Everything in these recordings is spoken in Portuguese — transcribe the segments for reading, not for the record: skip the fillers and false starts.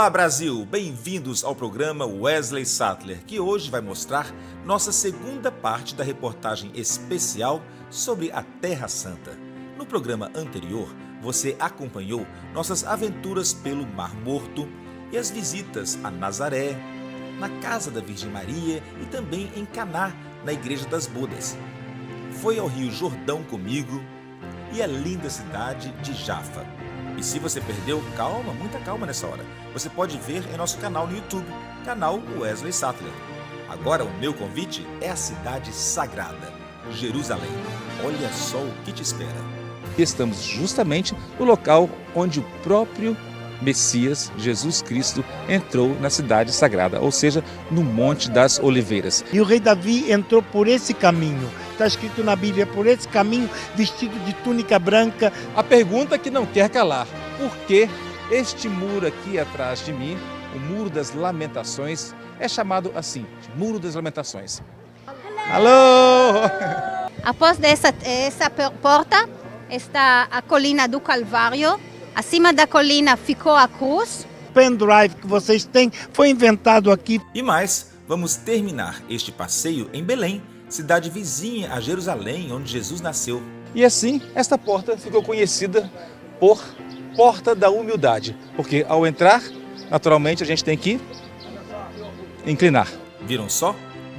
Olá Brasil, bem-vindos ao programa Wesley Sattler, que hoje vai mostrar nossa segunda parte da reportagem especial sobre a Terra Santa. No programa anterior, você acompanhou nossas aventuras pelo Mar Morto e as visitas a Nazaré, na casa da Virgem Maria e também em Caná, na Igreja das Bodas. Foi ao Rio Jordão comigo e a linda cidade de Jafa. E se você perdeu, calma, muita calma nessa hora. Você pode ver em nosso canal no YouTube, canal Wesley Sattler. Agora o meu convite é a cidade sagrada, Jerusalém. Olha só o que te espera. Estamos justamente no local onde o próprio Messias, Jesus Cristo, entrou na cidade sagrada, ou seja, no Monte das Oliveiras. E o rei Davi entrou por esse caminho. Está escrito na Bíblia, por esse caminho, vestido de túnica branca. A pergunta que não quer calar: por que este muro aqui atrás de mim, o Muro das Lamentações, é chamado assim, de Muro das Lamentações? Alô! Após essa porta está a colina do Calvário. Acima da colina ficou a cruz. O pendrive que vocês têm foi inventado aqui. E mais, vamos terminar este passeio em Belém, cidade vizinha a Jerusalém, onde Jesus nasceu. E assim, esta porta ficou conhecida por Porta da Humildade, porque ao entrar, naturalmente a gente tem que inclinar. Viram só?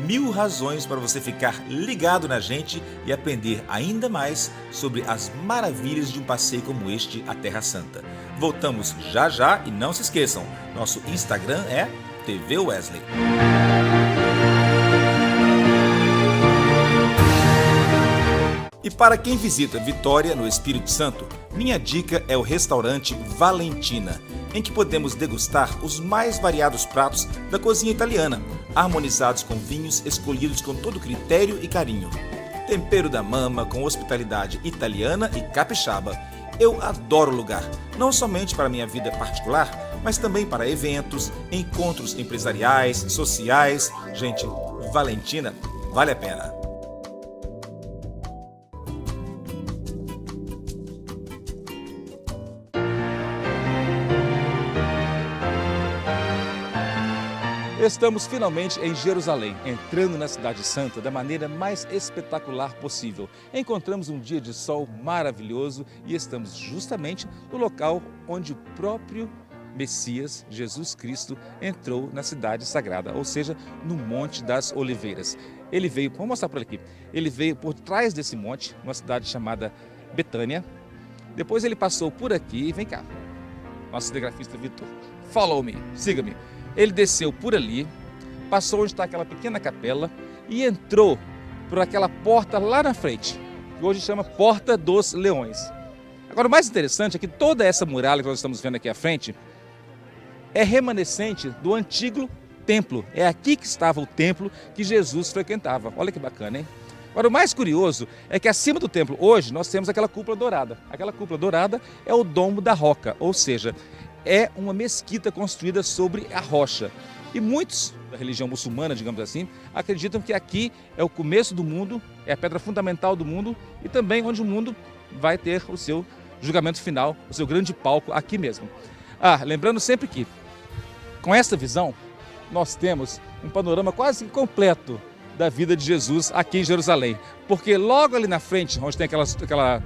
1000 razões para você ficar ligado na gente e aprender ainda mais sobre as maravilhas de um passeio como este à Terra Santa. Voltamos já já e não se esqueçam, nosso Instagram é TV Wesley. E para quem visita Vitória, no Espírito Santo, minha dica é o restaurante Valentina, em que podemos degustar os mais variados pratos da cozinha italiana, harmonizados com vinhos escolhidos com todo critério e carinho. Tempero da mama com hospitalidade italiana e capixaba. Eu adoro o lugar, não somente para minha vida particular, mas também para eventos, encontros empresariais, sociais. Gente, Valentina vale a pena. Estamos finalmente em Jerusalém, entrando na Cidade Santa da maneira mais espetacular possível. Encontramos um dia de sol maravilhoso e estamos justamente no local onde o próprio Messias, Jesus Cristo, entrou na Cidade Sagrada, ou seja, no Monte das Oliveiras. Ele veio, vamos mostrar por aqui, ele veio por trás desse monte, numa cidade chamada Betânia. Depois ele passou por aqui, vem cá, nosso cinegrafista Vitor, follow me, siga-me. Ele desceu por ali, passou onde está aquela pequena capela e entrou por aquela porta lá na frente, que hoje chama Porta dos Leões. Agora, o mais interessante é que toda essa muralha que nós estamos vendo aqui à frente é remanescente do antigo templo. É aqui que estava o templo que Jesus frequentava. Olha que bacana, hein? Agora, o mais curioso é que acima do templo, hoje, nós temos aquela cúpula dourada. Aquela cúpula dourada é o Domo da Roca, ou seja, é uma mesquita construída sobre a rocha. E muitos da religião muçulmana, digamos assim, acreditam que aqui é o começo do mundo, é a pedra fundamental do mundo e também onde o mundo vai ter o seu julgamento final, o seu grande palco aqui mesmo. Lembrando sempre que, com essa visão, nós temos um panorama quase completo da vida de Jesus aqui em Jerusalém. Porque logo ali na frente, onde tem aquela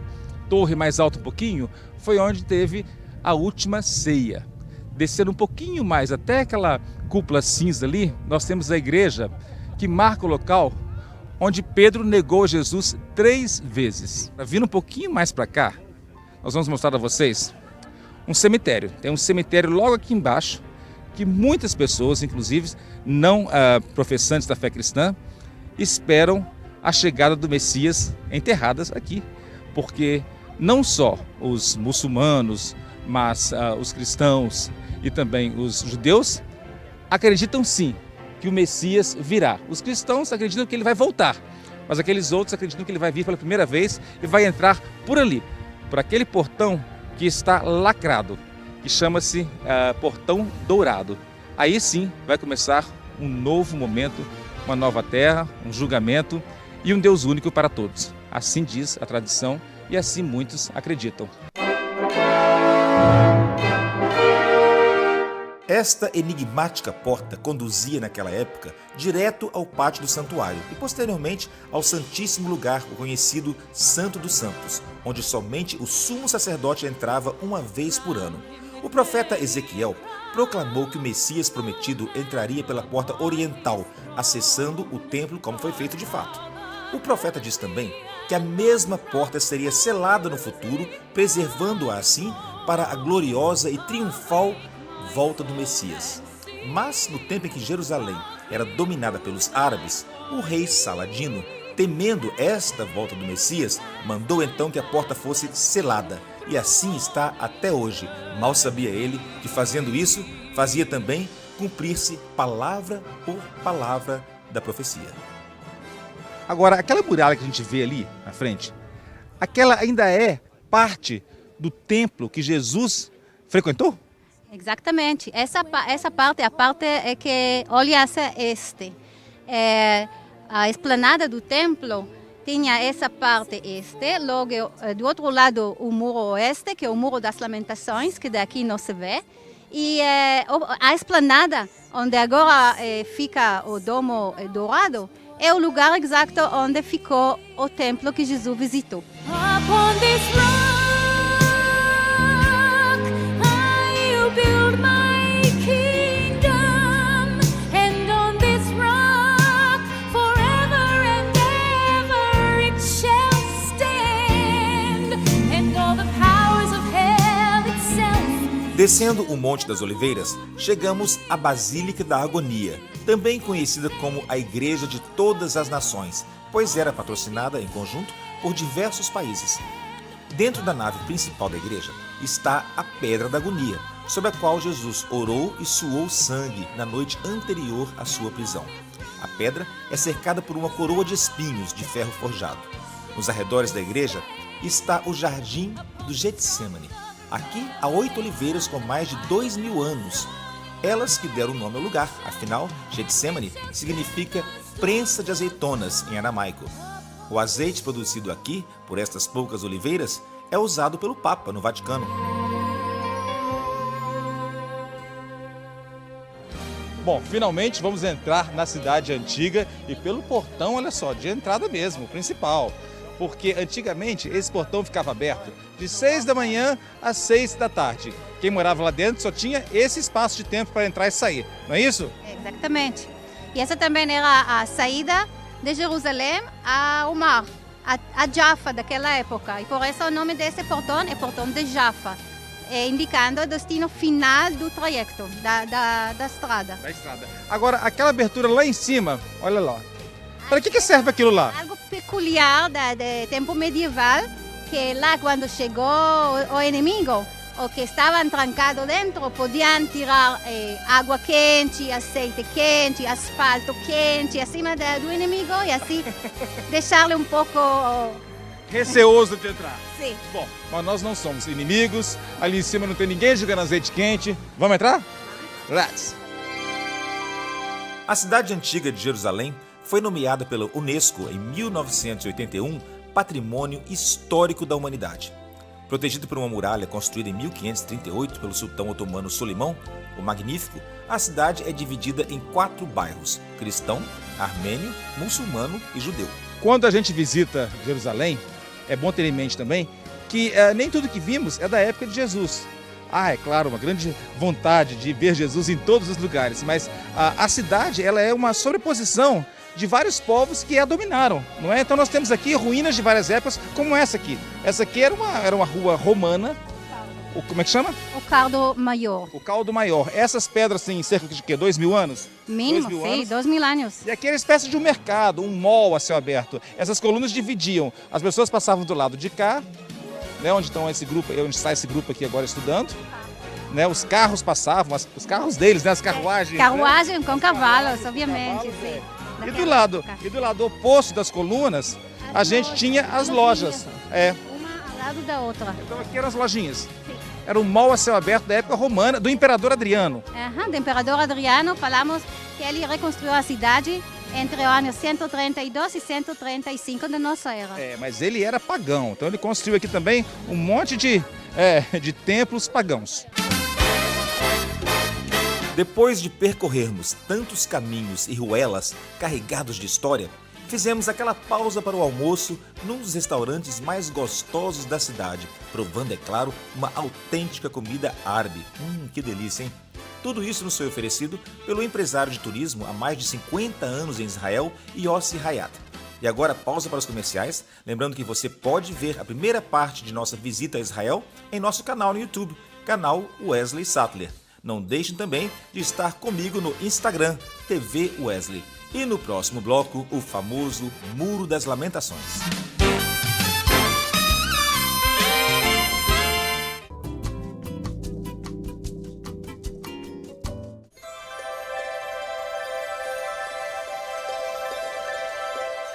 torre mais alta um pouquinho, foi onde teve a última ceia. Descendo um pouquinho mais até aquela cúpula cinza ali, nós temos a igreja que marca o local onde Pedro negou Jesus 3 vezes. Vindo um pouquinho mais para cá, nós vamos mostrar a vocês um cemitério. Tem um cemitério logo aqui embaixo, que muitas pessoas, inclusive não professantes da fé cristã, esperam a chegada do Messias enterradas aqui. Porque não só os muçulmanos, mas os cristãos e também os judeus acreditam sim que o Messias virá. Os cristãos acreditam que ele vai voltar, mas aqueles outros acreditam que ele vai vir pela primeira vez e vai entrar por ali, por aquele portão que está lacrado, que chama-se Portão Dourado. Aí sim vai começar um novo momento, uma nova terra, um julgamento e um Deus único para todos. Assim diz a tradição e assim muitos acreditam. Esta enigmática porta conduzia naquela época direto ao pátio do santuário e posteriormente ao Santíssimo Lugar, o conhecido Santo dos Santos, onde somente o sumo sacerdote entrava uma vez por ano. O profeta Ezequiel proclamou que o Messias prometido entraria pela porta oriental, acessando o templo como foi feito de fato. O profeta diz também que a mesma porta seria selada no futuro, preservando-a assim para a gloriosa e triunfal volta do Messias. Mas no tempo em que Jerusalém era dominada pelos árabes, o rei Saladino, temendo esta volta do Messias, mandou então que a porta fosse selada. E assim está até hoje. Mal sabia ele que fazendo isso, fazia também cumprir-se palavra por palavra da profecia. Agora, aquela muralha que a gente vê ali na frente, aquela ainda é parte do templo que Jesus frequentou? Exatamente. Essa parte é a parte que olha hacia este. A esplanada do templo tinha essa parte este, logo do outro lado o muro oeste, que é o muro das lamentações, que daqui não se vê, e a esplanada, onde agora fica o domo dourado, é o lugar exato onde ficou o templo que Jesus visitou. Descendo o Monte das Oliveiras, chegamos à Basílica da Agonia, também conhecida como a Igreja de Todas as Nações, pois era patrocinada em conjunto por diversos países. Dentro da nave principal da igreja está a Pedra da Agonia, sobre a qual Jesus orou e suou sangue na noite anterior à sua prisão. A pedra é cercada por uma coroa de espinhos de ferro forjado. Nos arredores da igreja está o Jardim do Getsemane. Aqui há 8 oliveiras com mais de 2000 anos. Elas que deram o nome ao lugar, afinal, Getsemane significa prensa de azeitonas em aramaico. O azeite produzido aqui, por estas poucas oliveiras, é usado pelo Papa no Vaticano. Bom, finalmente vamos entrar na cidade antiga e pelo portão, olha só, de entrada mesmo, principal. Porque antigamente esse portão ficava aberto de 6 da manhã às 6 da tarde. Quem morava lá dentro só tinha esse espaço de tempo para entrar e sair, não é isso? Exatamente. E essa também era a saída de Jerusalém ao mar, a Jaffa daquela época. E por isso o nome desse portão é Portão de Jaffa, indicando o destino final do trajeto, da estrada. Da estrada. Agora, aquela abertura lá em cima, olha lá. Para que serve aquilo lá? Algo peculiar do tempo medieval, que lá quando chegou o inimigo, o que estavam trancados dentro podiam tirar água quente, azeite quente, asfalto quente, acima do inimigo e assim deixar-lhe um pouco receoso de entrar. Sim. Bom, mas nós não somos inimigos, ali em cima não tem ninguém jogando azeite quente. Vamos entrar? Let's! A cidade antiga de Jerusalém foi nomeada pela Unesco em 1981 Patrimônio Histórico da Humanidade. Protegida por uma muralha construída em 1538 pelo sultão otomano Solimão, o Magnífico, a cidade é dividida em 4 bairros: cristão, armênio, muçulmano e judeu. Quando a gente visita Jerusalém, é bom ter em mente também que nem tudo que vimos é da época de Jesus. É claro, uma grande vontade de ver Jesus em todos os lugares, mas a cidade ela é uma sobreposição de vários povos que a dominaram, não é? Então nós temos aqui ruínas de várias épocas, como essa aqui. Essa aqui era uma rua romana. Como é que chama? O Caldo Maior. O Caldo Maior. Essas pedras têm cerca de quê? 2000 anos? Mínimo, sim, 2000 anos. E aqui era uma espécie de um mercado, um mall a céu aberto. Essas colunas dividiam. As pessoas passavam do lado de cá, né, onde está esse grupo aqui agora estudando. Né, os carros passavam, os carros deles, né, as carruagens. Carruagem, né? Com cavalos, obviamente, sim. E do lado oposto das colunas, a gente tinha as lojas. Uma ao lado da outra. Então aqui eram as lojinhas. Sim. Era um mall a céu aberto da época romana, do Imperador Adriano. Do Imperador Adriano, falamos que ele reconstruiu a cidade entre os anos 132 e 135 da nossa era. Mas ele era pagão, então ele construiu aqui também um monte de templos pagãos. Depois de percorrermos tantos caminhos e ruelas carregados de história, fizemos aquela pausa para o almoço num dos restaurantes mais gostosos da cidade, provando, é claro, uma autêntica comida árabe. Que delícia, hein? Tudo isso nos foi oferecido pelo empresário de turismo há mais de 50 anos em Israel, Yossi Hayat. E agora pausa para os comerciais, lembrando que você pode ver a primeira parte de nossa visita a Israel em nosso canal no YouTube, canal Wesley Sattler. Não deixem também de estar comigo no Instagram, TV Wesley. E no próximo bloco, o famoso Muro das Lamentações.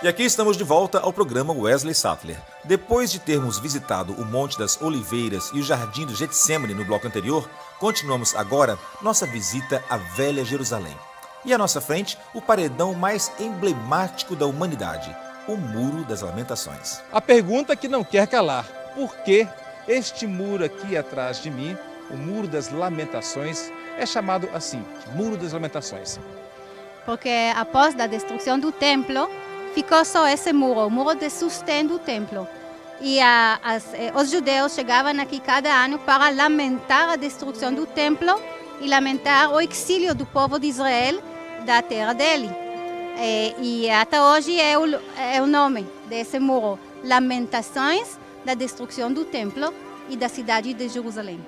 E aqui estamos de volta ao programa Wesley Sattler. Depois de termos visitado o Monte das Oliveiras e o Jardim do Getsemane no bloco anterior, continuamos agora nossa visita à Velha Jerusalém. E à nossa frente, o paredão mais emblemático da humanidade, o Muro das Lamentações. A pergunta que não quer calar: por que este muro aqui atrás de mim, o Muro das Lamentações, é chamado assim, Muro das Lamentações? Porque após a destruição do templo, ficou só esse muro, o muro de sustento do templo. E os judeus chegavam aqui cada ano para lamentar a destruição do templo e lamentar o exílio do povo de Israel da terra dele. E até hoje é o nome desse muro, Lamentações da destruição do templo e da cidade de Jerusalém.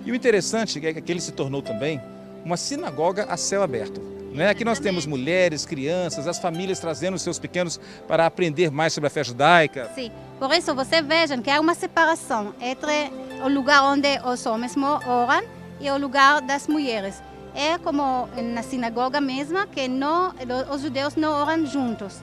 E o interessante é que ele se tornou também uma sinagoga a céu aberto. Aqui nós temos mulheres, crianças, as famílias trazendo os seus pequenos para aprender mais sobre a fé judaica. Sim, por isso você vejam que há uma separação entre o lugar onde os homens oram e o lugar das mulheres. É como na sinagoga mesma que os judeus não oram juntos.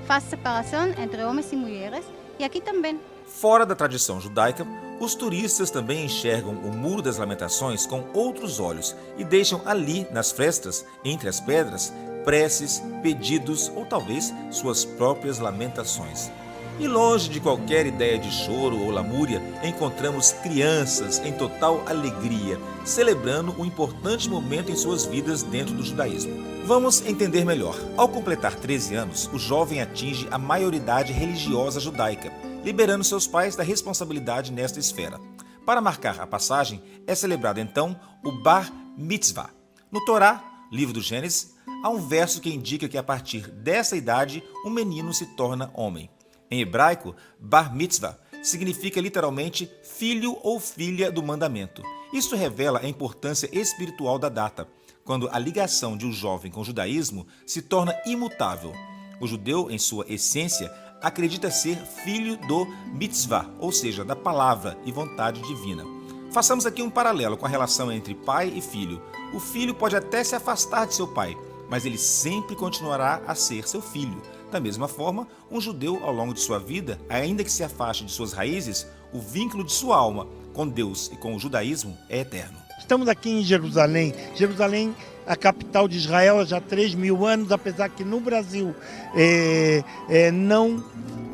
Faz separação entre homens e mulheres e aqui também. Fora da tradição judaica, os turistas também enxergam o Muro das Lamentações com outros olhos e deixam ali, nas frestas, entre as pedras, preces, pedidos ou talvez suas próprias lamentações. E longe de qualquer ideia de choro ou lamúria, encontramos crianças em total alegria, celebrando um importante momento em suas vidas dentro do judaísmo. Vamos entender melhor. Ao completar 13 anos, o jovem atinge a maioridade religiosa judaica, liberando seus pais da responsabilidade nesta esfera. Para marcar a passagem, é celebrado então o Bar Mitzvah. No Torá, livro do Gênesis, há um verso que indica que a partir dessa idade, um menino se torna homem. Em hebraico, Bar Mitzvah significa literalmente filho ou filha do mandamento. Isso revela a importância espiritual da data, quando a ligação de um jovem com o judaísmo se torna imutável. O judeu, em sua essência, acredita ser filho do mitzvah, ou seja, da palavra e vontade divina. Façamos aqui um paralelo com a relação entre pai e filho. O filho pode até se afastar de seu pai, mas ele sempre continuará a ser seu filho. Da mesma forma, um judeu, ao longo de sua vida, ainda que se afaste de suas raízes, o vínculo de sua alma com Deus e com o judaísmo é eterno. Estamos aqui em Jerusalém. Jerusalém, a capital de Israel, há já 3.000 anos, apesar que no Brasil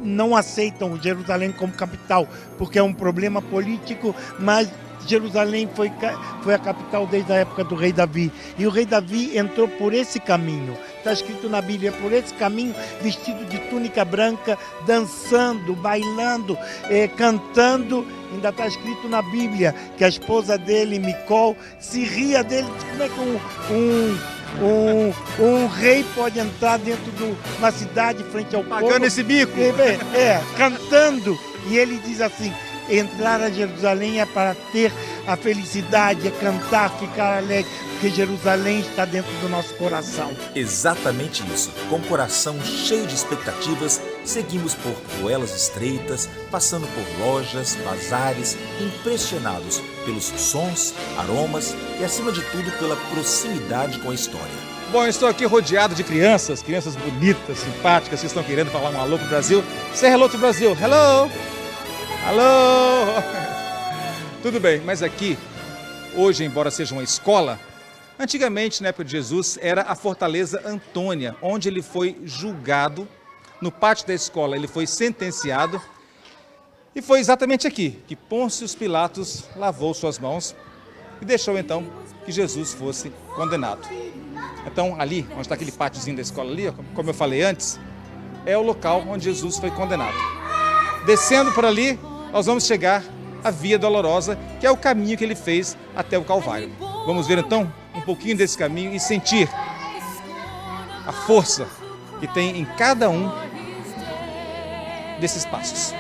não aceitam Jerusalém como capital, porque é um problema político, mas Jerusalém foi a capital desde a época do rei Davi. E o rei Davi entrou por esse caminho. Está escrito na Bíblia, por esse caminho, vestido de túnica branca, dançando, bailando, cantando. Ainda está escrito na Bíblia que a esposa dele, Micol, se ria dele. Como é que um rei pode entrar dentro de uma cidade frente ao povo? Pagando esse bico. Cantando. E ele diz assim: entrar a Jerusalém é para ter a felicidade, é cantar, ficar alegre, porque Jerusalém está dentro do nosso coração. Exatamente isso. Com o coração cheio de expectativas, seguimos por ruelas estreitas, passando por lojas, bazares, impressionados pelos sons, aromas e, acima de tudo, pela proximidade com a história. Bom, eu estou aqui rodeado de crianças bonitas, simpáticas, que estão querendo falar um alô pro Brasil. Say hello to Brasil. Hello! Alô! Tudo bem, mas aqui, hoje, embora seja uma escola, antigamente, na época de Jesus, era a Fortaleza Antônia, onde ele foi julgado. No pátio da escola, ele foi sentenciado. E foi exatamente aqui que Pôncio Pilatos lavou suas mãos e deixou então que Jesus fosse condenado. Então ali, onde está aquele pátiozinho da escola ali, como eu falei antes, é o local onde Jesus foi condenado. Descendo por ali, nós vamos chegar à Via Dolorosa, que é o caminho que ele fez até o Calvário. Vamos ver então um pouquinho desse caminho e sentir a força que tem em cada um desses passos.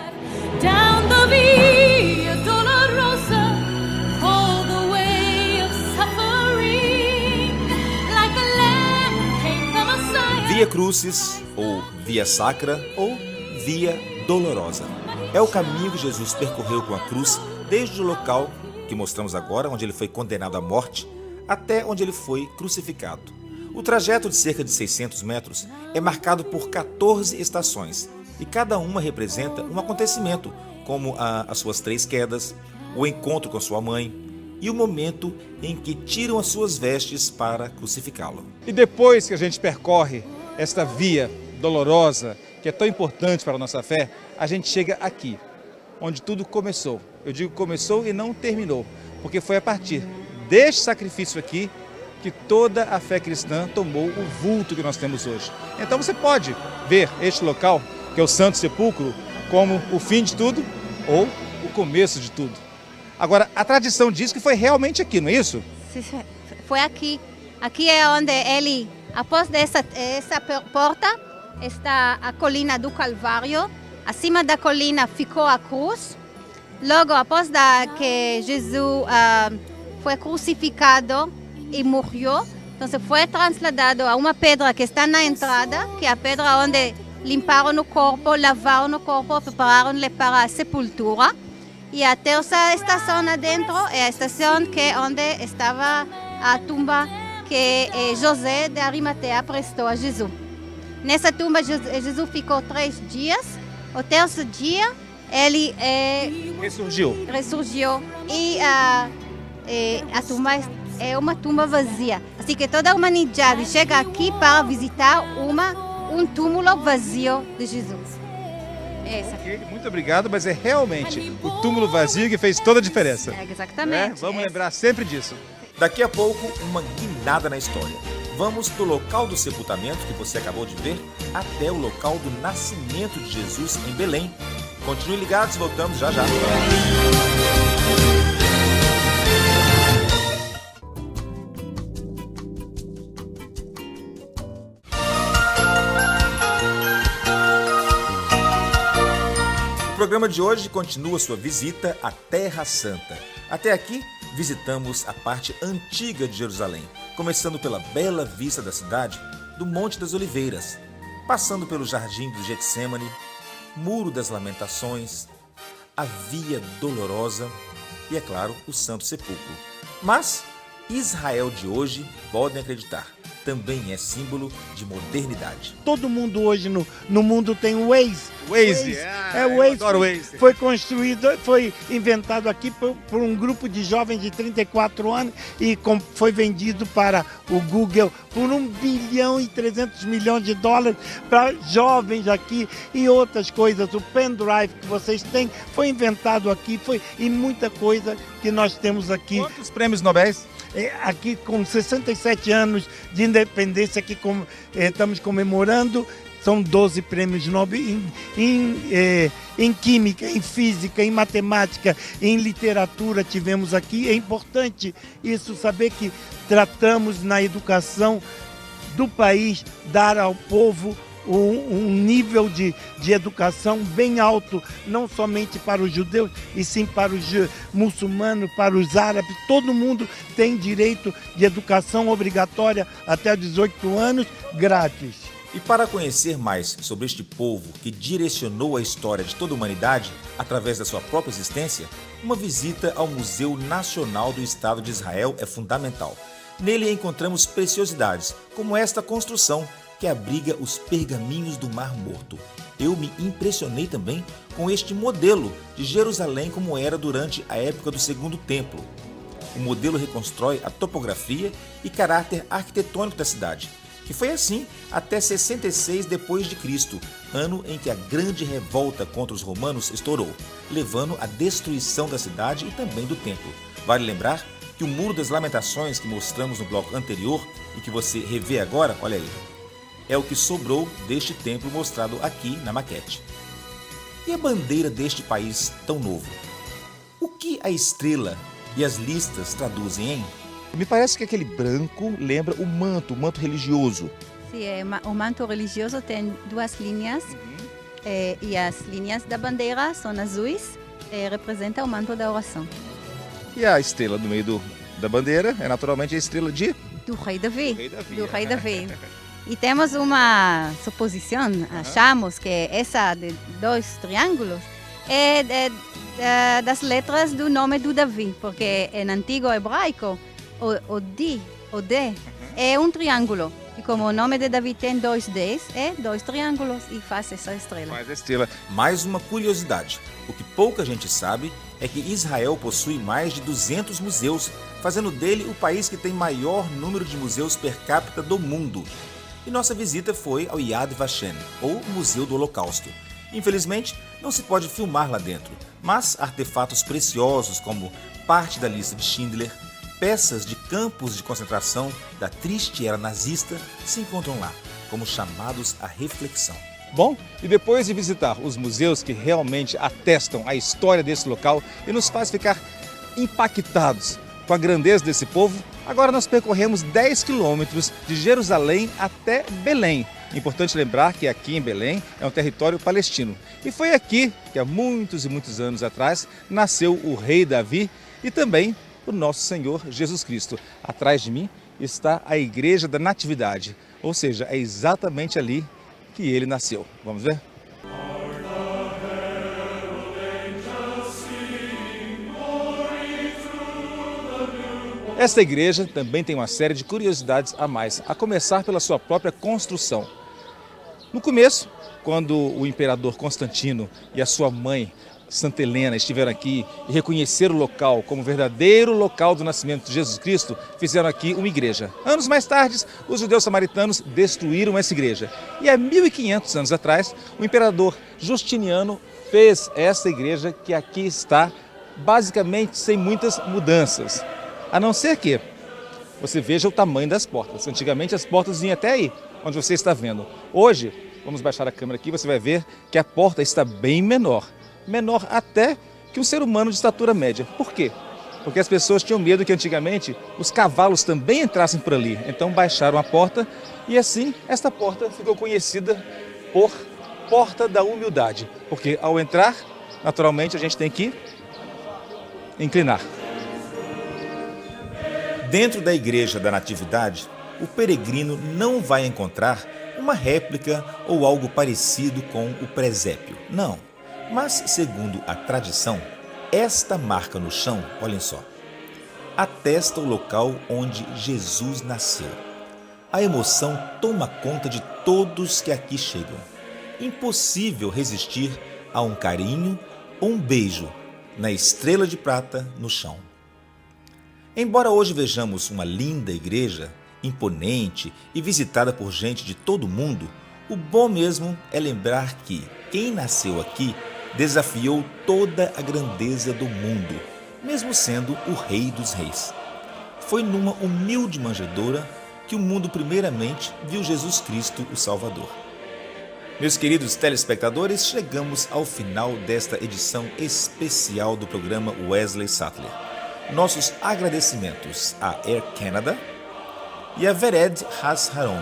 Down the Via Dolorosa, all the way of suffering, like a lamb came the Messiah. Via Crucis, ou Via Sacra, ou Via Dolorosa. É o caminho que Jesus percorreu com a cruz, desde o local que mostramos agora, onde ele foi condenado à morte, até onde ele foi crucificado. O trajeto de cerca de 600 metros é marcado por 14 estações, e cada uma representa um acontecimento, como as suas 3 quedas, o encontro com sua mãe e o momento em que tiram as suas vestes para crucificá-lo. E depois que a gente percorre esta via dolorosa, que é tão importante para a nossa fé, a gente chega aqui, onde tudo começou. Eu digo começou e não terminou, porque foi a partir deste sacrifício aqui que toda a fé cristã tomou o vulto que nós temos hoje. Então você pode ver este local, que é o Santo Sepulcro, como o fim de tudo ou o começo de tudo. Agora, a tradição diz que foi realmente aqui, não é isso? Foi aqui. Aqui é onde ele, após essa porta, está a colina do Calvário. Acima da colina ficou a cruz. Logo após que Jesus foi crucificado e morreu, então foi trasladado a uma pedra que está na entrada, que é a pedra onde limparam o corpo, lavaram o corpo, prepararam-lhe para a sepultura. E a terceira estação adentro é a estação onde estava a tumba que José de Arimatea prestou a Jesus. Nessa tumba, Jesus ficou 3 dias. O terceiro dia, ele ressurgiu. E a tumba é uma tumba vazia. Assim que toda a humanidade chega aqui para visitar um túmulo vazio de Jesus. Okay, muito obrigado, mas é realmente o túmulo vazio que fez toda a diferença. Exatamente. Vamos lembrar sempre disso. Daqui a pouco, uma guinada na história. Vamos do local do sepultamento que você acabou de ver até o local do nascimento de Jesus em Belém. Continue ligados, voltamos já já. O programa de hoje continua sua visita à Terra Santa. Até aqui, visitamos a parte antiga de Jerusalém, começando pela bela vista da cidade do Monte das Oliveiras, passando pelo Jardim do Getsêmani, Muro das Lamentações, a Via Dolorosa e, é claro, o Santo Sepulcro. Mas Israel de hoje, podem acreditar, também é símbolo de modernidade. Todo mundo hoje no mundo tem o Waze. Waze, o Waze. Adoro o Waze. Foi construído, foi inventado aqui por um grupo de jovens de 34 anos e foi vendido para o Google por $1 bilhão e 300 milhões para jovens aqui e outras coisas. O pendrive que vocês têm foi inventado aqui, e muita coisa que nós temos aqui. Quantos prêmios Nobel? Aqui com 67 anos de independência que estamos comemorando, são 12 prêmios Nobel em química, em física, em matemática, em literatura tivemos aqui. É importante isso, saber que tratamos na educação do país, dar ao povo um nível de educação bem alto, não somente para os judeus, e sim para os muçulmanos, para os árabes. Todo mundo tem direito de educação obrigatória até 18 anos, grátis. E para conhecer mais sobre este povo que direcionou a história de toda a humanidade através da sua própria existência, uma visita ao Museu Nacional do Estado de Israel é fundamental. Nele encontramos preciosidades, como esta construção que abriga os pergaminhos do Mar Morto. Eu me impressionei também com este modelo de Jerusalém como era durante a época do Segundo Templo. O modelo reconstrói a topografia e caráter arquitetônico da cidade, que foi assim até 66 d.C., ano em que a grande revolta contra os romanos estourou, levando à destruição da cidade e também do templo. Vale lembrar que o Muro das Lamentações que mostramos no bloco anterior e que você revê agora, olha aí, é o que sobrou deste templo mostrado aqui na maquete. E a bandeira deste país tão novo? O que a estrela e as listas traduzem, hein? Me parece que aquele branco lembra o manto religioso. Sim, o manto religioso tem duas linhas e as linhas da bandeira são azuis e representam o manto da oração. E a estrela no meio da bandeira é naturalmente a estrela Do rei Davi. Do rei Davi. E temos uma suposição, achamos que essa de dois triângulos é das letras do nome do Davi, porque em antigo hebraico o D é um triângulo. E como o nome de Davi tem dois Ds, é dois triângulos e faz essa estrela. Faz a estrela. Mais uma curiosidade, o que pouca gente sabe é que Israel possui mais de 200 museus, fazendo dele o país que tem maior número de museus per capita do mundo. E nossa visita foi ao Yad Vashem, ou Museu do Holocausto. Infelizmente, não se pode filmar lá dentro, mas artefatos preciosos como parte da lista de Schindler, peças de campos de concentração da triste era nazista se encontram lá, como chamados à reflexão. Bom, e depois de visitar os museus que realmente atestam a história desse local e nos faz ficar impactados com a grandeza desse povo, agora nós percorremos 10 quilômetros de Jerusalém até Belém. Importante lembrar que aqui em Belém é um território palestino. E foi aqui que há muitos e muitos anos atrás nasceu o rei Davi e também o nosso Senhor Jesus Cristo. Atrás de mim está a Igreja da Natividade, ou seja, é exatamente ali que ele nasceu. Vamos ver? Esta igreja também tem uma série de curiosidades a mais, a começar pela sua própria construção. No começo, quando o imperador Constantino e a sua mãe, Santa Helena, estiveram aqui e reconheceram o local como verdadeiro local do nascimento de Jesus Cristo, fizeram aqui uma igreja. Anos mais tarde, os judeus samaritanos destruíram essa igreja. E há 1500 anos atrás, o imperador Justiniano fez essa igreja que aqui está, basicamente sem muitas mudanças. A não ser que você veja o tamanho das portas. Antigamente as portas vinham até aí, onde você está vendo. Hoje, vamos baixar a câmera aqui, você vai ver que a porta está bem menor. Menor até que um ser humano de estatura média. Por quê? Porque as pessoas tinham medo que antigamente os cavalos também entrassem por ali. Então baixaram a porta e assim esta porta ficou conhecida por Porta da Humildade. Porque ao entrar, naturalmente a gente tem que inclinar. Dentro da Igreja da Natividade, o peregrino não vai encontrar uma réplica ou algo parecido com o presépio. Não. Mas, segundo a tradição, esta marca no chão, olhem só, atesta o local onde Jesus nasceu. A emoção toma conta de todos que aqui chegam. Impossível resistir a um carinho ou um beijo na estrela de prata no chão. Embora hoje vejamos uma linda igreja, imponente e visitada por gente de todo o mundo, o bom mesmo é lembrar que quem nasceu aqui desafiou toda a grandeza do mundo, mesmo sendo o Rei dos Reis. Foi numa humilde manjedoura que o mundo primeiramente viu Jesus Cristo, o Salvador. Meus queridos telespectadores, chegamos ao final desta edição especial do programa Wesley Sattler. Nossos agradecimentos à Air Canada e à Vered Has-Haron,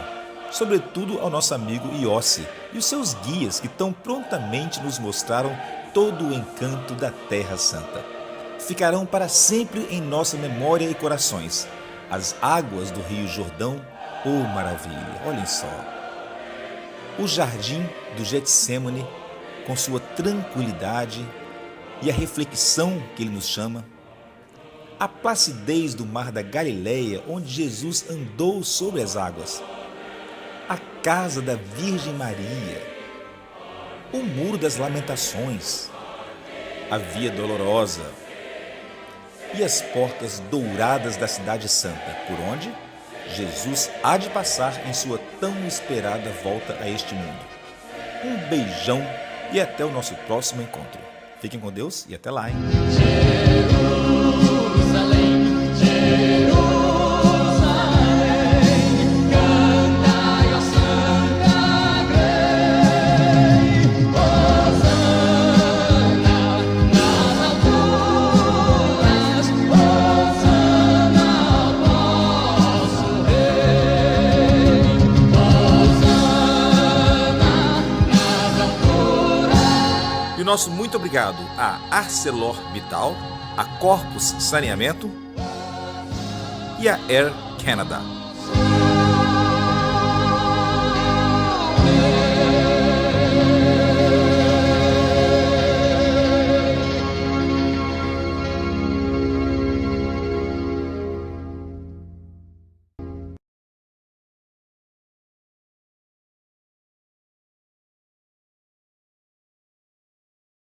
sobretudo ao nosso amigo Yossi e os seus guias que tão prontamente nos mostraram todo o encanto da Terra Santa. Ficarão para sempre em nossa memória e corações as águas do Rio Jordão, oh maravilha, olhem só. O jardim do Getsemane, com sua tranquilidade e a reflexão que ele nos chama, a placidez do mar da Galileia, onde Jesus andou sobre as águas, a casa da Virgem Maria, o Muro das Lamentações, a Via Dolorosa e as portas douradas da Cidade Santa, por onde Jesus há de passar em sua tão esperada volta a este mundo. Um beijão e até o nosso próximo encontro. Fiquem com Deus e até lá, hein? Jerusalém, Jerusalém. o nosso muito obrigado a ArcelorMittal, a Corpus Saneamento e a Air Canada.